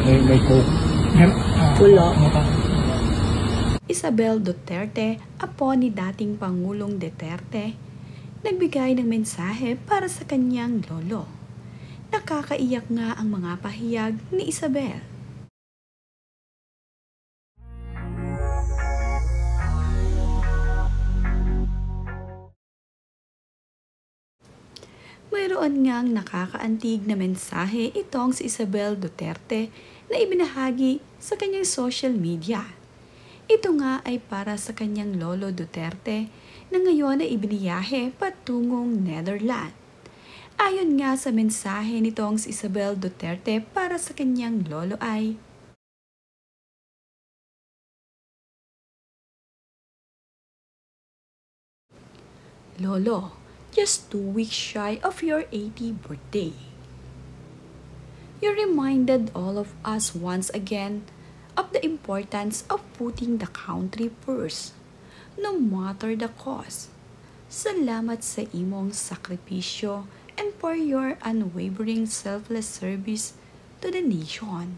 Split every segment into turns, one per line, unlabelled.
May coke.
Wala.
Isabel Duterte, apo ni dating Pangulong Duterte, nagbigay ng mensahe para sa kanyang lolo. Nakakaiyak nga ang mga pahayag ni Isabel. Mayroon ngang nakakaantig na mensahe itong si Isabel Duterte na ibinahagi sa kanyang social media. Ito nga ay para sa kanyang lolo Duterte na ngayon ay ibiniyahe patungong Netherlands. Ayon nga sa mensahe nitong si Isabel Duterte para sa kanyang lolo ay, Lolo, just 2 weeks shy of your 80th birthday. You reminded all of us once again of the importance of putting the country first, no matter the cost. Salamat sa imong sakripisyo and for your unwavering selfless service to the nation.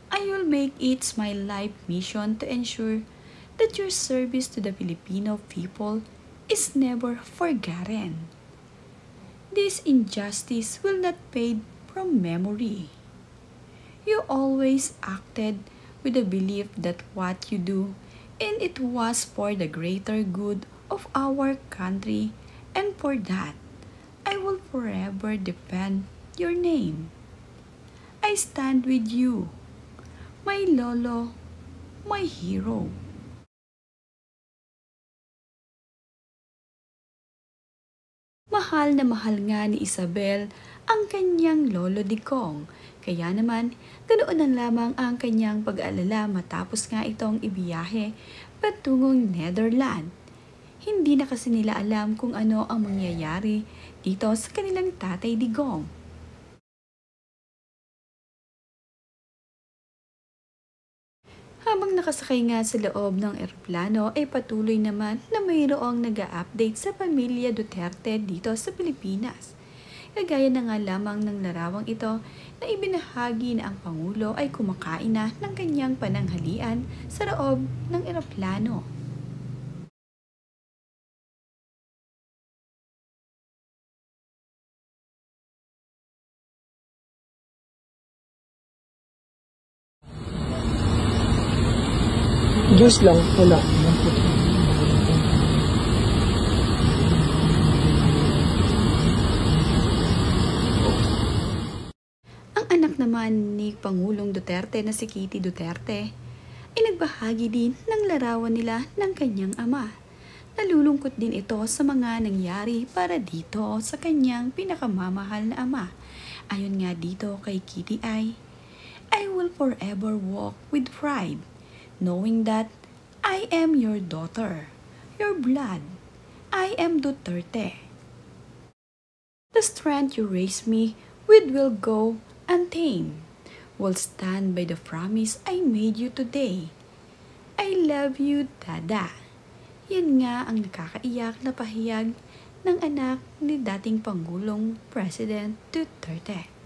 I will make it my life mission to ensure that your service to the Filipino people is never forgotten. This injustice will not fade from memory. You always acted with the belief that what you do, and it was for the greater good of our country, and for that, I will forever defend your name. I stand with you, my lolo, my hero. Mahal na mahal nga ni Isabel ang kanyang lolo Digong. Kaya naman, ganoon lang lamang ang kanyang pag-aalala matapos nga itong ibiyahe patungong Netherlands. Hindi na kasi nila alam kung ano ang mangyayari dito sa kanilang tatay Digong. Habang nakasakay nga sa loob ng eroplano ay patuloy naman na mayroong nag-a-update sa pamilya Duterte dito sa Pilipinas. Kagaya na nga lamang ng larawang ito na ibinahagi na ang Pangulo ay kumakain na ng kanyang pananghalian sa loob ng eroplano.
Juice lang, wala.
Anak naman ni Pangulong Duterte na si Kitty Duterte ay nagbahagi din ng larawan nila ng kanyang ama. Nalulungkot din ito sa mga nangyari para dito sa kanyang pinakamamahal na ama. Ayon nga dito kay Kitty ay, I will forever walk with pride, knowing that I am your daughter, your blood. I am Duterte. The strength you raised me with will go untamed, will stand by the promise I made you today. I love you, Dada. Yan nga ang nakakaiyak na pahayag ng anak ni dating Pangulong President Duterte.